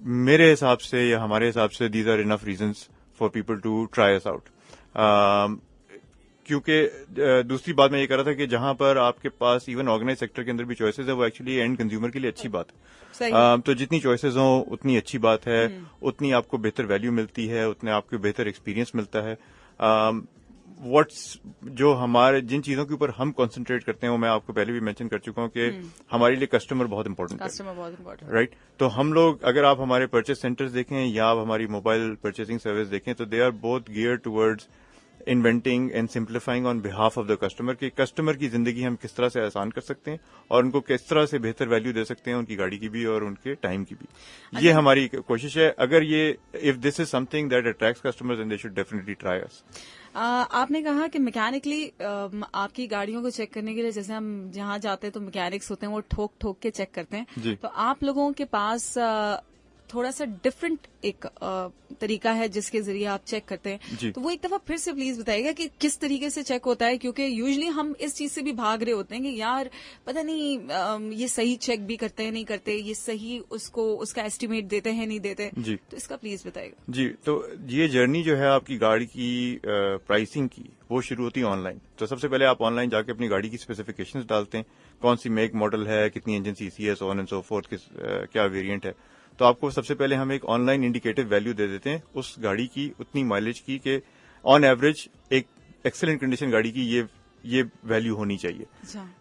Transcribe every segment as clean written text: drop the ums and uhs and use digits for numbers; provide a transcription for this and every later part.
میرے حساب سے یا ہمارے حساب سے these are enough reasons for people to try us out. کیونکہ دوسری بات میں یہ کہہ رہا تھا کہ جہاں پر آپ کے پاس ایون آرگنائز سیکٹر کے اندر بھی چوائسیز ہے وہ ایکچولی اینڈ کنزیومر کے لیے اچھی بات ہے. تو جتنی چوائسیز ہوں اتنی اچھی بات ہے, اتنی آپ کو بہتر ویلیو ملتی ہے, اتنے آپ کو بہتر ایکسپیرینس ملتا ہے. جو ہمارے جن چیزوں کے اوپر ہم کانسنٹریٹ کرتے ہیں وہ میں آپ کو پہلے بھی مینشن کر چکا ہوں کہ ہمارے لیے کسٹمر بہت امپورٹنٹ ہے, رائٹ. تو ہم لوگ اگر آپ ہمارے پرچیز سینٹرز دیکھیں یا آپ ہماری موبائل پرچیزنگ سروس دیکھیں تو دے آر بوتھ گیئر towards inventing and simplifying on behalf of the customer, کہ کسٹمر کی زندگی ہم کس طرح سے آسان کر سکتے ہیں اور ان کو کس طرح سے بہتر ویلیو دے سکتے ہیں, ان کی گاڑی کی بھی اور ان کے ٹائم کی بھی. یہ ہماری کوشش ہے. اگر یہ if this is something that attracts customers and they should definitely try us. آپ نے کہا کہ میکینکلی آپ کی گاڑیوں کو چیک کرنے کے لیے جیسے ہم جہاں جاتے ہیں تو میکینکس ہوتے ہیں وہ ٹھوک ٹھوک کے چیک کرتے ہیں, تو آپ لوگوں کے پاس تھوڑا سا ڈفرنٹ ایک طریقہ ہے جس کے ذریعے آپ چیک کرتے ہیں, تو وہ ایک دفعہ پھر سے پلیز بتائیے گا کہ کس طریقے سے چیک ہوتا ہے, کیونکہ یوزلی ہم اس چیز سے بھی بھاگ رہے ہوتے ہیں کہ یار پتہ نہیں یہ صحیح چیک بھی کرتے ہیں نہیں کرتے, یہ صحیح اس کا ایسٹیمیٹ دیتے ہیں نہیں دیتے, تو اس کا پلیز بتائیے گا. جی, تو یہ جرنی جو ہے آپ کی گاڑی کی پرائسنگ کی وہ شروع ہوتی ہے آن لائن. تو سب سے پہلے آپ آن لائن جا کے اپنی گاڑی کی اسپیسیفکیشنز ڈالتے ہیں, کون سی میک ماڈل ہے, کتنی انجن سی سی ہے, سو آن اینڈ سو فورتھ, کیا ویریئنٹ ہے. تو آپ کو سب سے پہلے ہم ایک آن لائن انڈیکیٹو ویلیو دے دیتے ہیں اس گاڑی کی اتنی مائلیج کی کہ آن ایوریج ایک ایکسلنٹ کنڈیشن گاڑی کی یہ ویلیو ہونی چاہیے.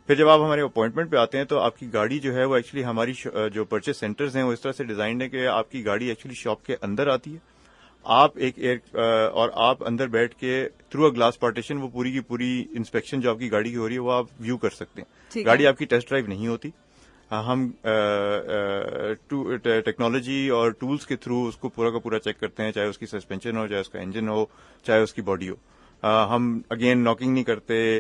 پھر جب آپ ہمارے اپوائنٹمنٹ پہ آتے ہیں تو آپ کی گاڑی جو ہے وہ ایکچولی ہماری جو پرچیز سینٹرز ہیں وہ اس طرح سے ڈیزائنڈ ہے کہ آپ کی گاڑی ایکچولی شاپ کے اندر آتی ہے, آپ اور آپ اندر بیٹھ کے تھرو اے گلاس پارٹیشن وہ پوری کی پوری انسپیکشن جو آپ کی گاڑی کی ہو رہی ہے وہ آپ ویو کر سکتے ہیں. گاڑی آپ کی ٹیسٹ ڈرائیو نہیں ہوتی, ہم ٹیکنالوجی اور ٹولز کے تھرو اس کو پورا کا پورا چیک کرتے ہیں, چاہے اس کی سسپینشن ہو, چاہے اس کا انجن ہو, چاہے اس کی باڈی ہو. ہم اگین ناکنگ نہیں کرتے,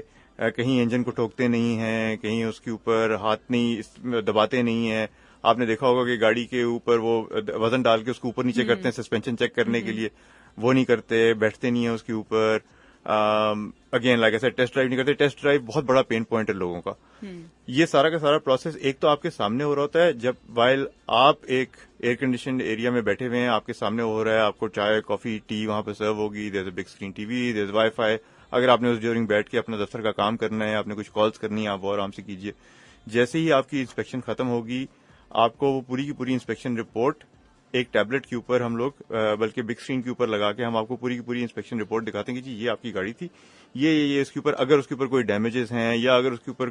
کہیں انجن کو ٹھوکتے نہیں ہیں, کہیں اس کے اوپر ہاتھ نہیں دباتے نہیں ہیں. آپ نے دیکھا ہوگا کہ گاڑی کے اوپر وہ وزن ڈال کے اس کو اوپر نیچے کرتے ہیں سسپینشن چیک کرنے کے لیے, وہ نہیں کرتے, بیٹھتے نہیں ہیں اس کے اوپر. اگین لائک ایسا ٹیسٹ ڈرائیو نہیں کرتے. ٹیسٹ ڈرائیو بہت بڑا پین پوائنٹ ہے لوگوں کا. یہ سارا کا سارا پروسیس ایک تو آپ کے سامنے ہو رہا ہوتا ہے, جب وائل آپ ایک ایئر کنڈیشنڈ ایریا میں بیٹھے ہوئے ہیں, آپ کے سامنے ہو رہا ہے, آپ کو چائے کافی ٹی وہاں پہ سرو ہوگی, there is a big screen TV, there is wifi. اگر آپ نے اس ڈیورنگ بیٹھ کے اپنا دفتر کا کام کرنا ہے, آپ نے کچھ کالز کرنی ہے, آپ وہ آرام سے کیجیے. جیسے ہی آپ کی انسپیکشن ختم ہوگی آپ کو وہ پوری کی پوری انسپیکشن رپورٹ ایک ٹیبلٹ کے اوپر ہم لوگ بلکہ بگ اسکرین کے اوپر لگا کے ہم آپ کو پوری کی پوری انسپیکشن رپورٹ دکھاتے ہیں کہ جی یہ آپ کی گاڑی تھی, یہ اس کے اوپر اگر اس کے اوپر کوئی ڈیمیجز ہیں یا اگر اس کے اوپر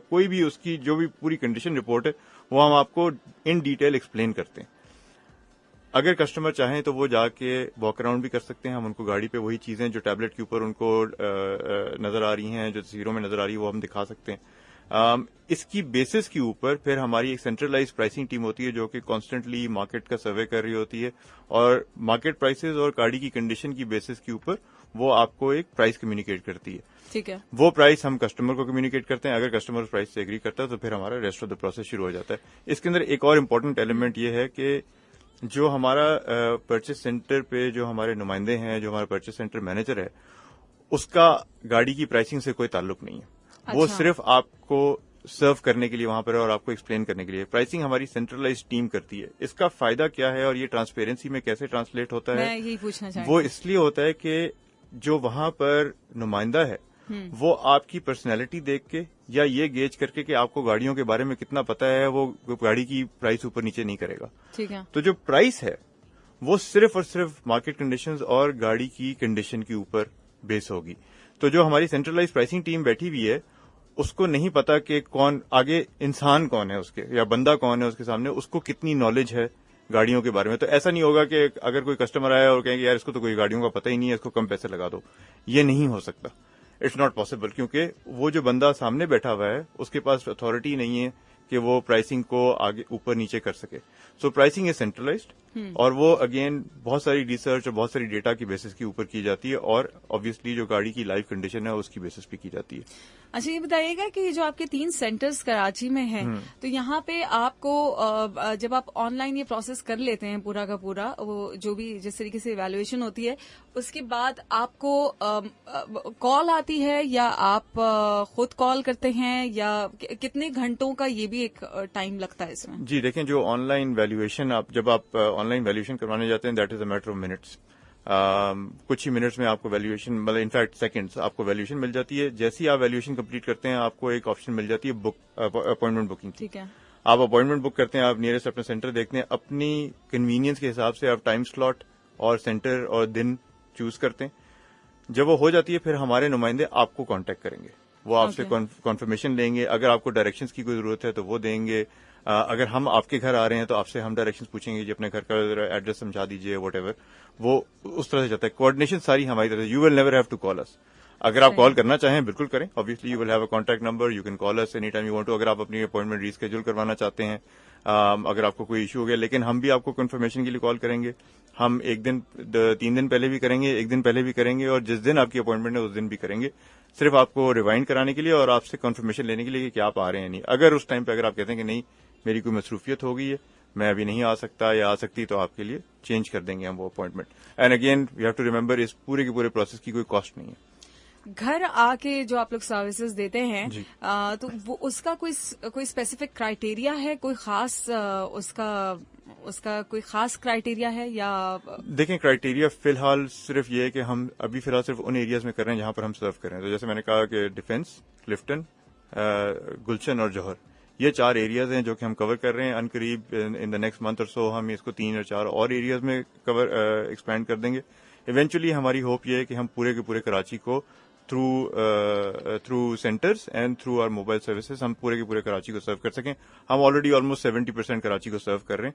کوئی بھی اس کی جو بھی پوری کنڈیشن رپورٹ ہے وہ ہم آپ کو ان ڈیٹیل ایکسپلین کرتے ہیں. اگر کسٹمر چاہیں تو وہ جا کے واک اراؤنڈ بھی کر سکتے ہیں, ہم ان کو گاڑی پہ وہی چیزیں جو ٹیبلٹ کے اوپر ان کو نظر آ رہی ہیں, جو تصویروں میں نظر آ رہی ہے وہ ہم دکھا سکتے ہیں. اس کی بیسس کے اوپر پھر ہماری ایک سینٹرلائز پرائسنگ ٹیم ہوتی ہے جو کہ کانسٹنٹلی مارکیٹ کا سروے کر رہی ہوتی ہے, اور مارکیٹ پرائسز اور گاڑی کی کنڈیشن کی بیسس کے اوپر وہ آپ کو ایک پرائس کمیونیکیٹ کرتی ہے. ٹھیک ہے, وہ پرائس ہم کسٹمر کو کمیونیکیٹ کرتے ہیں. اگر کسٹمر پرائس سے ایگری کرتا ہے تو پھر ہمارا ریسٹ آف دا پروسیس شروع ہو جاتا ہے. اس کے اندر ایک اور امپورٹنٹ ایلیمنٹ یہ ہے کہ جو ہمارا پرچیز سینٹر پہ جو ہمارے نمائندے ہیں, جو ہمارا پرچیز سینٹر مینیجر ہے, اس کا گاڑی کی پرائسنگ سے کوئی تعلق نہیں ہے. وہ صرف آپ کو سرو کرنے کے لیے وہاں پر اور آپ کو ایکسپلین کرنے کے لیے. پرائسنگ ہماری سینٹرلائز ٹیم کرتی ہے. اس کا فائدہ کیا ہے اور یہ ٹرانسپیرنسی میں کیسے ٹرانسلیٹ ہوتا ہے, میں یہی پوچھنا چاہتا وہ اس لیے ہوتا ہے کہ جو وہاں پر نمائندہ ہے وہ آپ کی پرسنالٹی دیکھ کے یا یہ گیج کر کے کہ آپ کو گاڑیوں کے بارے میں کتنا پتا ہے, وہ گاڑی کی پرائس اوپر نیچے نہیں کرے گا. ٹھیک ہے, تو جو پرائس ہے وہ صرف اور صرف مارکیٹ کنڈیشنز اور گاڑی کی کنڈیشن کے اوپر بیس ہوگی. تو جو ہماری سینٹرلائز پرائسنگ ٹیم بیٹھی ہوئی ہے اس کو نہیں پتا کہ کون آگے انسان کون ہے اس کے یا بندہ کون ہے اس کے سامنے, اس کو کتنی نالج ہے گاڑیوں کے بارے میں. تو ایسا نہیں ہوگا کہ اگر کوئی کسٹمر آیا اور کہیں کہ یار اس کو تو کوئی گاڑیوں کا پتہ ہی نہیں ہے, اس کو کم پیسے لگا دو. یہ نہیں ہو سکتا, اٹس ناٹ پاسبل, کیونکہ وہ جو بندہ سامنے بیٹھا ہوا ہے اس کے پاس اتھارٹی نہیں ہے کہ وہ پرائسنگ کو آگے اوپر نیچے کر سکے. سو پرائسنگ از سینٹرلائزڈ اور وہ اگین بہت ساری ریسرچ اور بہت ساری ڈیٹا کی بیسس کے اوپر کی جاتی ہے, اور آبویسلی جو گاڑی کی لائف کنڈیشن ہے اس کی بیسس پہ کی جاتی ہے. اچھا, یہ بتائیے گا کہ جو آپ کے 3 سینٹرز کراچی میں ہیں تو یہاں پہ آپ کو جب آپ آن لائن یہ پروسیس کر لیتے ہیں پورا کا پورا, وہ جو بھی جس طریقے سے ایویلویشن ہوتی ہے اس کے بعد آپ کو کال آتی ہے یا آپ خود کال کرتے ہیں یا کتنے گھنٹوں کا یہ بھی ایک ٹائم لگتا ہے اس میں؟ جی دیکھیں، جو آن لائن ویلیویشن جب آپ آن لائن ویلیویشن کروانے جاتے ہیں that is a matter of minutes. کچھ ہی منٹس میں آپ کو ویلیویشن، مطلب انفیکٹ سیکنڈس آپ کو ویلیویشن مل جاتی ہے. جیسے ہی آپ ویلیویشن کمپلیٹ کرتے ہیں آپ کو ایک آپشن مل جاتی ہے اپوائنٹمنٹ بکنگ. ٹھیک ہے، آپ اپوائنٹمنٹ بک کرتے ہیں، آپ نیئرسٹ اپنا سینٹر دیکھتے ہیں، اپنی کنوینئنس کے حساب سے آپ ٹائم سلاٹ اور سینٹر اور دن چوز کرتے ہیں. جب وہ ہو جاتی ہے پھر ہمارے نمائندے آپ کو کانٹیکٹ کریں گے، وہ آپ سے کنفرمیشن لیں گے. اگر آپ کو ڈائریکشنز کی کوئی ضرورت ہے تو وہ دیں گے. اگر ہم آپ کے گھر آ رہے ہیں تو آپ سے ہم ڈائریکشنز پوچھیں گے، جی اپنے گھر کا ایڈریس سمجھا دیجیے، واٹ ایور. وہ اس طرح سے جاتا ہے. کوآرڈینیشن ساری ہماری طرف سے. You will never have to call us. اگر آپ کال کرنا چاہیں بالکل کریں. obviously you will have a contact number, you can call us anytime you want to. اگر آپ اپنی اپوائنٹمنٹ ریسکیڈول کروانا چاہتے ہیں، اگر آپ کو کوئی ایشو ہو گیا، لیکن ہم بھی آپ کو کنفرمیشن کے لیے کال کریں گے. ہم 3 دن پہلے بھی کریں گے، 1 دن پہلے بھی کریں گے، اور جس دن آپ کی اپوائنٹمنٹ ہے اس دن بھی کریں گے، صرف آپ کو ریوائنڈ کرانے کے لیے اور آپ سے کنفرمیشن لینے کے لیے کہ کیا آپ آ رہے ہیں نہیں. اگر اس ٹائم پہ اگر آپ کہتے ہیں کہ نہیں میری کوئی مصروفیت ہو گئی ہے، میں ابھی نہیں آ سکتا یا آ سکتی، تو آپ کے لیے چینج کر دیں گے ہم وہ appointment. And again we have to remember اس پورے کے پورے پروسیس کی کوئی کاسٹ نہیں ہے. گھر آ کے جو آپ لوگ سروسز دیتے ہیں جی. تو وہ اس کا کوئی اسپیسیفک کرائیٹیریا ہے، کوئی خاص اس کا کوئی خاص کرائیٹیریا ہے یا؟ دیکھیں، کرائیٹیریا فی الحال صرف یہ ہے کہ ہم ابھی فی الحال صرف ان ایریاز میں کر رہے ہیں جہاں پر ہم سرو کر رہے ہیں. تو جیسے میں نے کہا کہ ڈیفینس، کلفٹن، گلشن اور جوہر، یہ 4 ایریاز ہیں جو کہ ہم کور کر رہے ہیں. ان قریب ان دا نیکسٹ منتھ اور سو ہم اس کو 3 اور 4 اور ایریاز میں ایکسپینڈ کر دیں گے. ایونچولی ہماری ہوپ یہ ہے کہ ہم پورے کے پورے کراچی کو through centres and through our mobile services ہم پورے کے پورے کراچی کو سرو کر سکیں. ہم آلریڈی آلموسٹ 70% کراچی کو سرو کر رہے ہیں.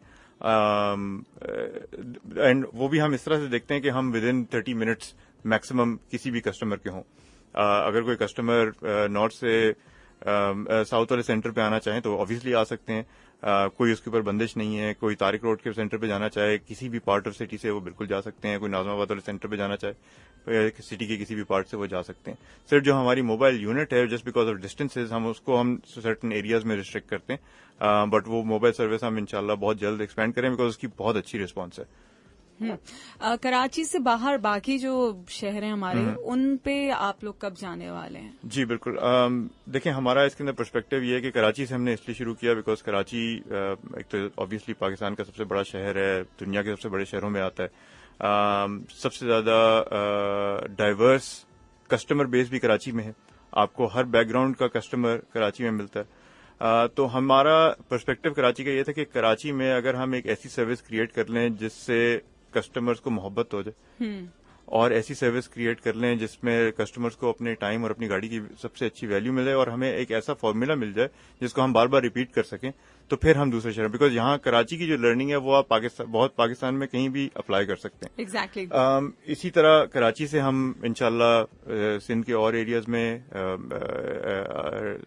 اینڈ وہ بھی ہم اس طرح سے دیکھتے ہیں کہ ہم ود ان 30 منٹس میکسیمم کسی بھی کسٹمر کے ہوں. اگر کوئی کسٹمر نارتھ سے ساؤتھ والے سینٹر پہ آنا چاہیں تو آبویسلی آ سکتے ہیں. کوئی اس کے اوپر بندش نہیں ہے. کوئی طارق روڈ کے سینٹر پہ جانا چاہے کسی بھی پارٹ آف سٹی سے وہ بالکل جا سکتے ہیں. کوئی ناظم آباد والے سینٹر پہ جانا چاہے سٹی کے کسی بھی پارٹ سے وہ جا سکتے ہیں. صرف جو ہماری موبائل یونٹ ہے جسٹ بیکاز آف ڈسٹینسز ہم اس کو سرٹن ایریاز میں ریسٹرکٹ کرتے ہیں. بٹ وہ موبائل سروس ہم انشاءاللہ بہت جلد ایکسپینڈ کریں بیکاز اس کی بہت اچھی رسپانس ہے. کراچی سے باہر باقی جو شہر ہیں ہمارے ان پہ آپ لوگ کب جانے والے ہیں؟ جی بالکل. دیکھیں، ہمارا اس کے اندر پرسپیکٹو یہ ہے کہ کراچی سے ہم نے اس لیے شروع کیا بیکاز کراچی ایک تو آبویسلی پاکستان کا سب سے بڑا شہر ہے، دنیا کے سب سے بڑے شہروں میں آتا ہے. سب سے زیادہ ڈائیورس کسٹمر بیس بھی کراچی میں ہے. آپ کو ہر بیک گراؤنڈ کا کسٹمر کراچی میں ملتا ہے. تو ہمارا پرسپیکٹو کراچی کا یہ تھا کہ کراچی میں اگر ہم ایک ایسی سروس کریٹ کر لیں جس سے کسٹمرز کو محبت ہو جائے اور ایسی سروس کریٹ کر لیں جس میں کسٹمرز کو اپنے ٹائم اور اپنی گاڑی کی سب سے اچھی ویلیو ملے اور ہمیں ایک ایسا فارمولا مل جائے جس کو ہم بار بار ریپیٹ کر سکیں، تو پھر ہم دوسرے شہر، بیکاز یہاں کراچی کی جو لرننگ ہے وہ آپ بہت پاکستان میں کہیں بھی اپلائی کر سکتے ہیں. ایگزیکٹلی. اسی طرح کراچی سے ہم انشاءاللہ سندھ کے اور ایریاز میں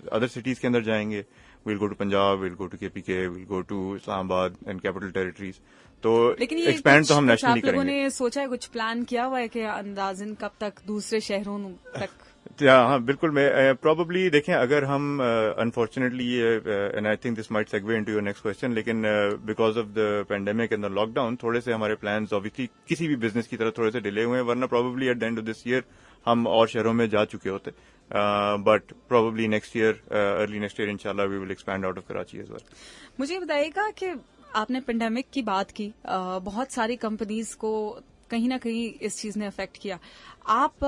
ادر سٹیز کے اندر جائیں گے. We'll go to Punjab, we'll go to KPK، we'll go to Islamabad and capital territories. تو ایکسپینڈ تو ہم نیشنلی کریں گے. آپ لوگوں نے سوچا ہے، کچھ پلان کیا ہوا ہے کہ اندازن کب تک دوسرے شہروں تک؟ ہاں بالکل. میں پروبیبلی دیکھیں، اگر ہم unfortunately and I think this might segue into your next question, لیکن because of the pandemic and the lockdown تھوڑے سے ہمارے پلانز آبویسلی کسی بھی بزنس کی طرح تھوڑے سے ڈیلے ہوئے ہیں، ورنہ probably at the end of this year ہم اور شہروں میں جا چکے ہوتے. But probably next year, early next year انشاءاللہ we will expand out of Karachi as well. مجھے بتائیے گا کہ آپ نے پینڈیمک کی بات کی، بہت ساری کمپنیز کو کہیں نہ کہیں اس چیز نے افیکٹ کیا. آپ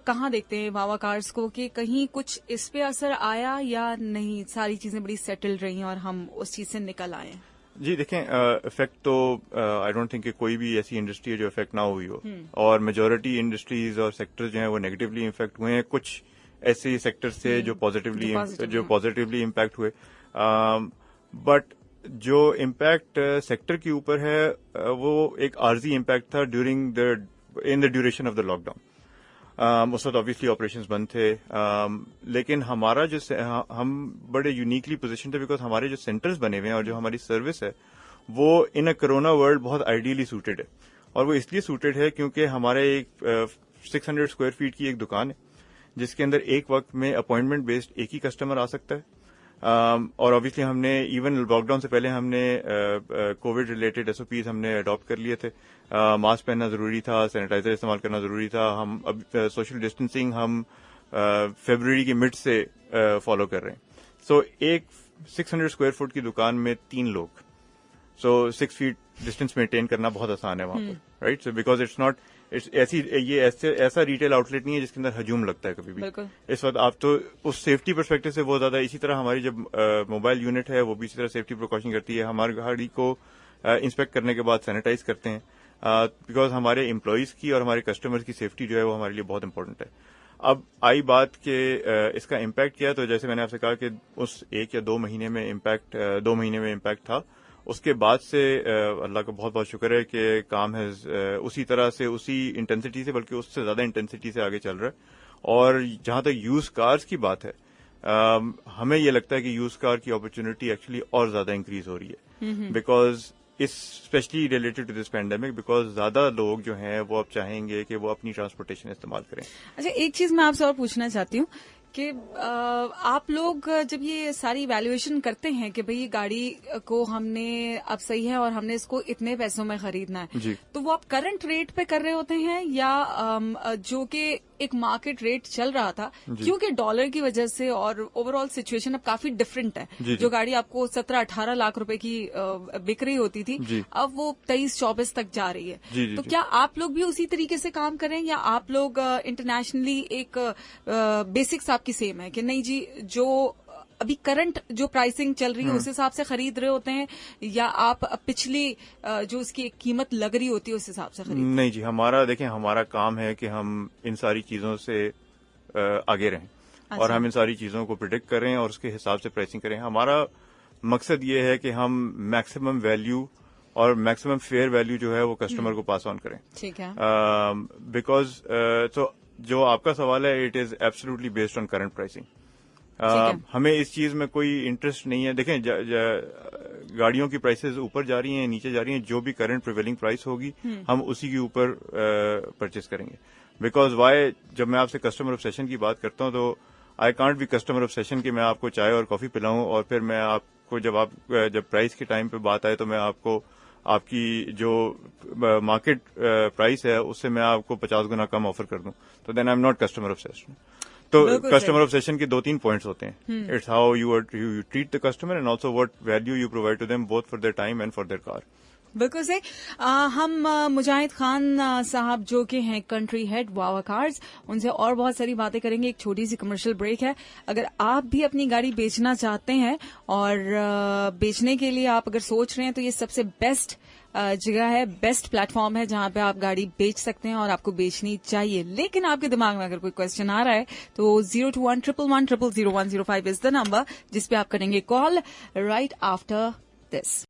کہاں دیکھتے ہیں واوا کارز کو کہ کہیں کچھ اس پہ اثر آیا یا نہیں، ساری چیزیں بڑی سیٹل رہی اور ہم اس چیز سے نکل آئے ہیں؟ جی دیکھیں، افیکٹ تو آئی ڈونٹ تھنک کہ کوئی بھی ایسی انڈسٹری ہے جو افیکٹ نہ ہوئی ہو، اور میجورٹی انڈسٹریز اور سیکٹر جو ہیں وہ نیگیٹولی امپیکٹ ہوئے ہیں. کچھ ایسے سیکٹر سے جو پازیٹیولی امپیکٹ ہوئے، بٹ جو امپیکٹ سیکٹر کے اوپر ہے وہ ایک عارضی امپیکٹ تھا in the duration of the lockdown. اس وقت آبویسلی آپریشنز بند تھے، لیکن ہمارا جو ہم بڑے یونیکلی پوزیشن تھے بیکاز ہمارے جو سینٹرز بنے ہوئے ہیں اور جو ہماری سروس ہے وہ ان اے کرونا ورلڈ بہت آئیڈیلی سوٹیڈ ہے. اور وہ اس لیے سوٹیڈ ہے کیونکہ ہمارے ایک 600 اسکوائر فیٹ کی ایک دکان ہے جس کے اندر ایک وقت میں اپوائنٹمنٹ بیسڈ ایک ہی کسٹمر آ سکتا ہے. اور obviously ہم نے ایون لاک ڈاؤن سے پہلے ہم نے کووڈ ریلیٹڈ SOPs ہم نے اڈاپٹ کر لیے تھے. ماسک پہننا ضروری تھا, سینیٹائزر استعمال کرنا ضروری تھا. ہم اب سوشل ڈسٹینسنگ ہم فیبروری کی مڈ سے فالو کر رہے ہیں. سو ایک 600 اسکوائر فٹ کی دکان میں 3 لوگ, سو 6 فیٹ ڈسٹینس مینٹین کرنا بہت آسان ہے وہاں پر, right. So because it's not ایسا ریٹیل آؤٹ لیٹ نہیں ہے جس کے اندر ہجوم لگتا ہے کبھی بھی. اس وقت آپ تو اس سیفٹی پرسپیکٹو سے بہت زیادہ. اسی طرح ہماری جب موبائل یونٹ ہے وہ بھی اسی طرح سیفٹی پریکاشن کرتی ہے. ہماری گاڑی کو انسپیکٹ کرنے کے بعد سینیٹائز کرتے ہیں, بیکاز ہمارے امپلائیز کی اور ہمارے کسٹمر کی سیفٹی جو ہے وہ ہمارے لیے بہت امپورٹنٹ ہے. اب آئی بات کہ اس کا امپیکٹ کیا, تو جیسے میں نے آپ سے کہا کہ اس 1 یا 2 مہینے میں امپیکٹ تھا. اس کے بعد سے اللہ کا بہت بہت شکر ہے کہ کام ہے اسی طرح سے, اسی انٹینسٹی سے, بلکہ اس سے زیادہ انٹینسٹی سے آگے چل رہا ہے. اور جہاں تک یوز کارز کی بات ہے, ہمیں یہ لگتا ہے کہ یوز کار کی اپرچونٹی ایکچولی اور زیادہ انکریز ہو رہی ہے, because especially related to this pandemic, because زیادہ لوگ جو ہیں وہ اب چاہیں گے کہ وہ اپنی ٹرانسپورٹیشن استعمال کریں. اچھا, ایک چیز میں آپ سے اور پوچھنا چاہتی ہوں کہ آپ لوگ جب یہ ساری ایویلویشن کرتے ہیں کہ بھئی گاڑی کو ہم نے اب صحیح ہے اور ہم نے اس کو اتنے پیسوں میں خریدنا ہے, جی, تو وہ آپ کرنٹ ریٹ پہ کر رہے ہوتے ہیں یا جو کہ ایک مارکیٹ ریٹ چل رہا تھا, کیونکہ ڈالر کی وجہ سے اور اوور آل سچویشن اب کافی ڈفرینٹ ہے. جو گاڑی آپ کو 17-18 لاکھ روپے کی بک رہی ہوتی تھی, اب وہ 23-24 تک جا رہی ہے. تو کیا آپ لوگ بھی اسی طریقے سے کام کریں یا آپ لوگ انٹرنیشنلی ایک بیسکس آپ کی سیم ہے کہ نہیں جی, جو ابھی کرنٹ جو پرائسنگ چل رہی ہے اس حساب سے خرید رہے ہوتے ہیں, یا آپ پچھلی جو اس کی ایک قیمت لگ رہی ہوتی ہے اس حساب سے خرید؟ نہیں جی, ہمارا کام ہے کہ ہم ان ساری چیزوں سے آگے رہیں اور ہم ان ساری چیزوں کو پریڈکٹ کریں اور اس کے حساب سے پرائسنگ کریں. ہمارا مقصد یہ ہے کہ ہم میکسیمم ویلیو اور میکسیمم فیئر ویلیو جو ہے وہ کسٹمر کو پاس آن کریں. ٹھیک ہے, بیکاز جو آپ کا سوال ہے, it is absolutely based on current pricing. ہمیں اس چیز میں کوئی انٹرسٹ نہیں ہے. دیکھیں, گاڑیوں کی پرائسز اوپر جا رہی ہیں, نیچے جا رہی ہیں, جو بھی کرنٹ پریویلنگ پرائس ہوگی ہم اسی کے اوپر پرچیز کریں گے. بیکاز وائی, جب میں آپ سے کسٹمر آبسیشن کی بات کرتا ہوں تو I can't be customer obsession کہ میں آپ کو چائے اور کافی پلاؤں اور پھر میں آپ کو جب پرائس کے ٹائم پہ بات آئے تو میں آپ کو آپ کی جو مارکیٹ پرائس ہے اس سے میں آپ کو 50 گنا کم آفر کر دوں, تو then I am not customer obsession. تو کسٹمر آبسیشن کے 2-3 پوائنٹس ہوتے ہیں. It's how you treat the customer and also what value you provide to them, both for their time and for their car. بالکل صحیح. ہم مجاہد خان صاحب جو کہ ہیں کنٹری ہیڈ واوا کارز, ان سے اور بہت ساری باتیں کریں گے. ایک چھوٹی سی کمرشل بریک ہے. اگر آپ بھی اپنی گاڑی بیچنا چاہتے ہیں اور بیچنے کے لیے آپ اگر سوچ رہے ہیں تو یہ سب سے بیسٹ جگہ ہے, بیسٹ پلیٹ فارم ہے جہاں پہ آپ گاڑی بیچ سکتے ہیں اور آپ کو بیچنی چاہیے. لیکن آپ کے دماغ میں اگر کوئی کوشچن آ رہا ہے تو 02111000105 از دا نمبر جس پہ آپ کریں گے کال رائٹ آفٹر دس.